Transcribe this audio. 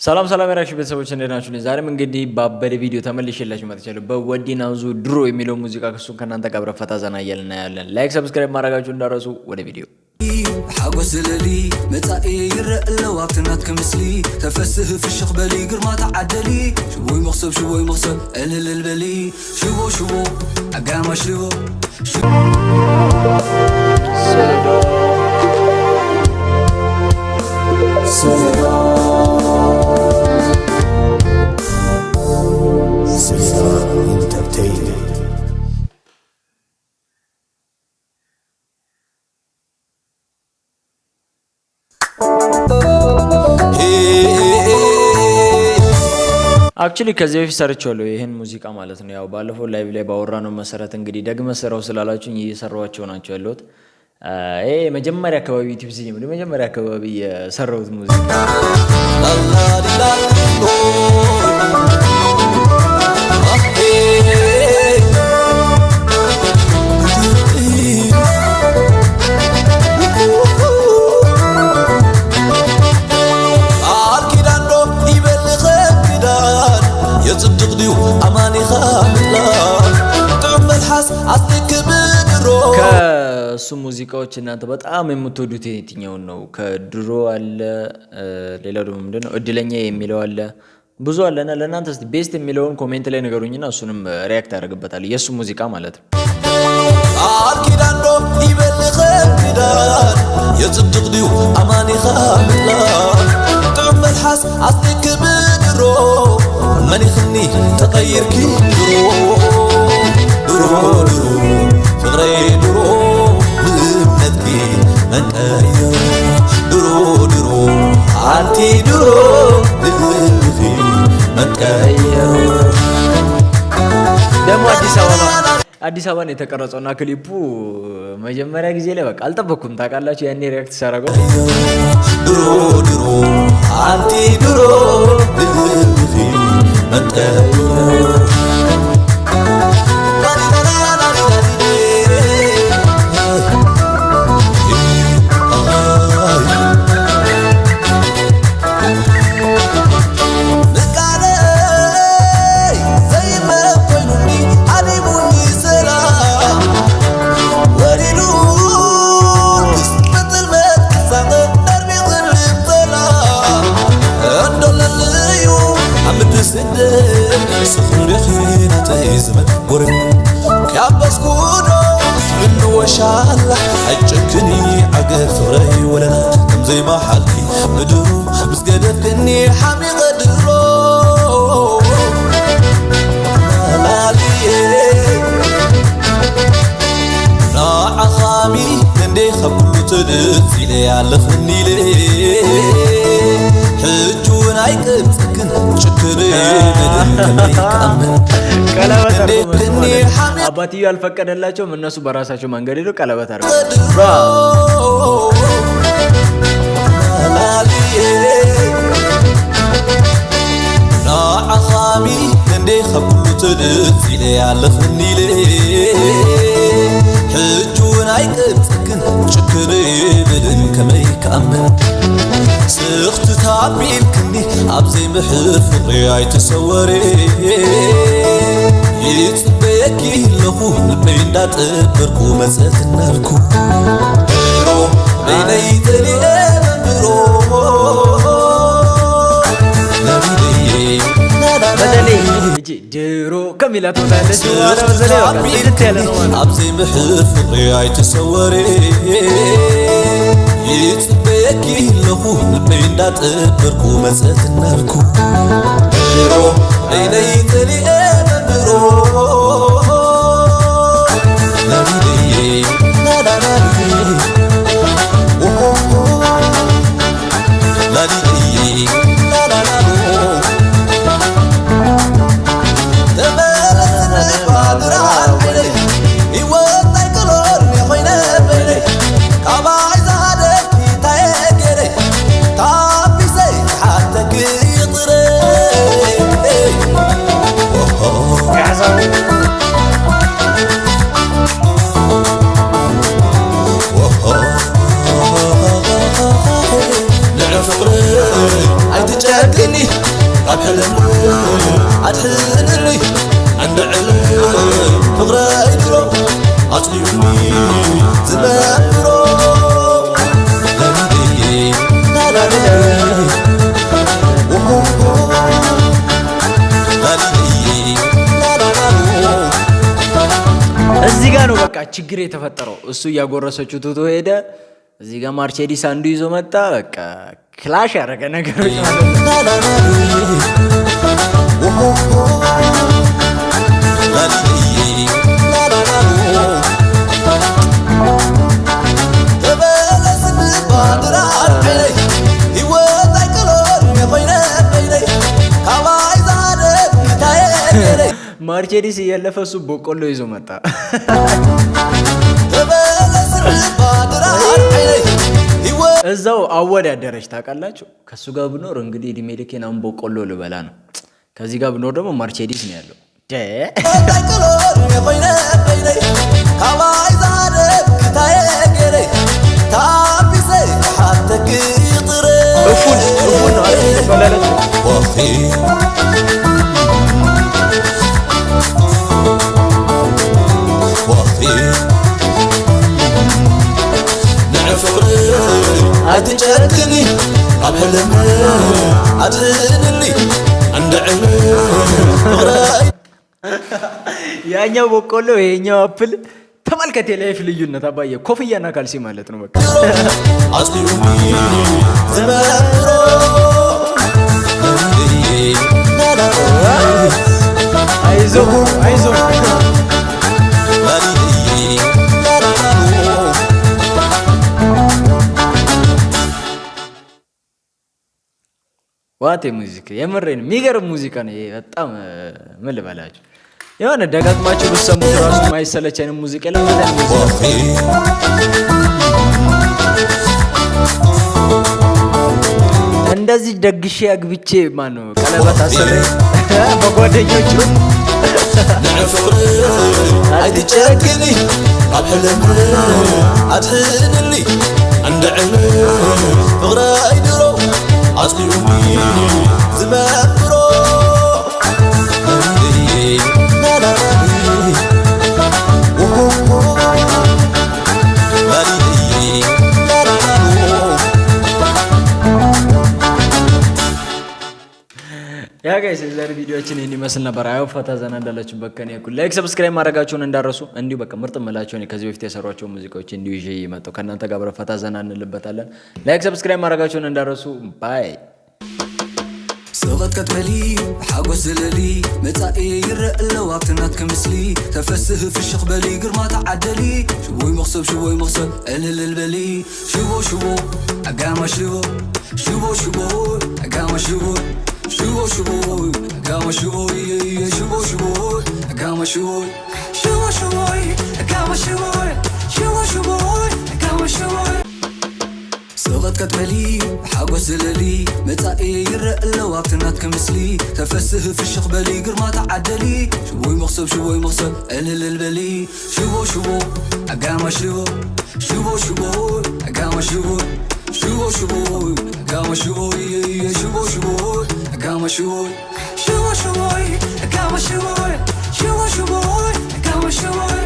ሰላም ሰላም ያራችሁ ቤተሰቦች እንዴት ናችሁ? ዛሬም እንግዲህ ባበደ ቪዲዮ ተመልሼላችሁ መጥቻለሁ። በወዲናዙ ድሮ የሚለው ሙዚቃ ከሱ ከናንተ ጋር ፈታ ዘና እያልን እናያለን። ላይክ ሰብስክራይብ ማድረጋችሁ እንዳረሱ። ወደ ቪዲዮ حاجز للي متاعي يرقلو عبتنات كمسلي تفسه في الشيخ بالي قرما تعدلي شوي مغصب الهل البلي شو اقام شو አክቹሊ ከዚህ በፊት ሰርቻለሁ ይሄን ሙዚቃ ማለት ነው። ያው ባለፈው ላይቭ ላይ ባወራነው መሰረት እንግዲህ ደግመ ሰራው ስላላችሁኝ እየሰራዋቸው ናቸው ያለሁት። ይሄ መጀመሪያ አካባቢ ዩቲዩብ ሲጀምር መጀመሪያ አካባቢ የሰራሁት ሙዚቃ ከሱ ሙዚቃዎች እናንተ በጣም የምትወዱት የትኛውን ነው? ከድሮ አለ፣ ሌላው ደግሞ ምንድነው እድለኛ የሚለው አለ፣ ብዙ አለና ለእናንተ እስቲ ቤስት የሚለውን ኮሜንት ላይ ንገሩኝና እሱንም ሪያክት አደርግበታለሁ። የሱ ሙዚቃ ማለት ነው። አልኪዳንዶ ይበልኸ ኪዳን የጽድቅዲው አማኒኻ ምላ ጥዑም መልሓስ አስቲክ ብድሮ መንኽኒ ተቀይርኪ ድሮ ፍቅረይ ድሮ ምእምነትኪ መንቀዮ ድሮ አንቲ ድሮ ልልኺ መንቀዮ ደግሞ አዲስ አበባ ነው የተቀረጸውና ክሊፑ መጀመሪያ ጊዜ ላይ በቃ አልጠበኩም። ታውቃላችሁ ያኔ ሪያክት ሳረገው ድሮ አንቲ ድሮ ልልኺ መንቀዮ أجكني عقل فري ولا كم زي ما حالي بدرو بس قدرتني حامي غدرو لا لي ناع خامي ندي خبلو تدزي لي على خني لي حجون عيقب سكن شكري بدن كمي كامل አባትዮ ያልፈቀደላቸውም እነሱ በራሳቸው መንገድ ሄደው ቀለበት አድርገው ናዓኻሚ እንዴ ኸብሉ ትድዚ ለያለኽኒ ለ ሕጁን ኣይቅፅግን ጭክር ብልን ከመይ ከኣምን ስኽቲ ታቢልክኒ ኣብዘይ ምሕር ፍቕሪ ኣይተሰወረ ይጽበኪ ለኹ ልበይ እንዳጠበርኩ መጸትናልኩ ድሮ በይነይ ተሊየ መንብሮ በተለይ እጂ ድሮ ከሚላት ወታለች ኣብዘይ ምሕር ፍቕሪ ኣይተሰወረ ይጽበኪ ለኹ ልበይ እንዳጠበርኩ መጸትናልኩ ድሮ በይነይ ተሊየ أبحلم أدحنني عند علم فقرة يدرو أطلعني زبابرو لا لا لا እዚህ ጋር ነው በቃ ችግር የተፈጠረው። እሱ እያጎረሰችው ትቶ ሄደ። እዚህ ጋር ማርቼዲስ አንዱ ይዞ መጣ። በቃ ክላሽ ያደረገ ነገሮች ማለት ማርቼዲስ እያለፈ እሱ በቆሎ ይዞ መጣ። እዛው አወዳደረች ታውቃላችሁ። ከሱ ጋር ብኖር እንግዲህ እድሜ ልኬን አሁን በቆሎ ልበላ ነው። ከዚህ ጋር ብኖር ደግሞ ማርቼዲስ ነው ያለው። እፉን أتجكني أبحلم أدحنني عند علم ያኛው በቆሎ ይሄኛው አፕል ተመልከት። የላይፍ ልዩነት አባዬ ኮፍያና ካልሲ ማለት ነው በቃ أصلي زبابرو አይዞ አይዞ ዋቴ ሙዚቃ የምሬን የሚገርም ሙዚቃ ነው። በጣም ምን ልበላችሁ የሆነ ደጋግማችሁ ብትሰሙት ራሱ ማይሰለቸን ሙዚቃ ለማለት እንደዚህ ደግሼ አግብቼ ማን ነው ቀለበት አሰረ በጓደኞቹ أتجكني أبحلم أدحنني عند علم فقرة يدرو أصلي زبابرو لا لا ያ ጋይስ የዛሬ ቪዲዮአችን ይሄን ይመስል ነበር። አይ ሆፕ ፈታ ዘና እንዳላችሁበት ከኔ እኩል ላይክ ሰብስክራይብ ማድረጋችሁን እንዳረሱ። እንዲሁ በቃ ምርጥ መላችሁን ከዚህ በፊት የሰሯቸው ሙዚቃዎች እንዲሁ ይዤ እየመጣሁ ከእናንተ ጋር አብረን ፈታ ዘና እንልበታለን። ላይክ ሰብስክራይብ ማድረጋችሁን እንዳረሱ። ባይ سوغت كتبلي حاقوس زللي متاقي يرق اللوابتنات كمسلي تفسه في الشيخ بلي قرما تعدلي شوي مغصب الهل البلي شبو اقام شبو اقام شبو اقام شبو اقام شبو سوغت كتبلي حاقوس زللي متاقي يرق اللوابتنات كمسلي تفسه في الشيخ بلي قرما تعدلي شوي مغصب الهل البلي شبو اقام شبو اقام شبو اقام شبو اقام شبو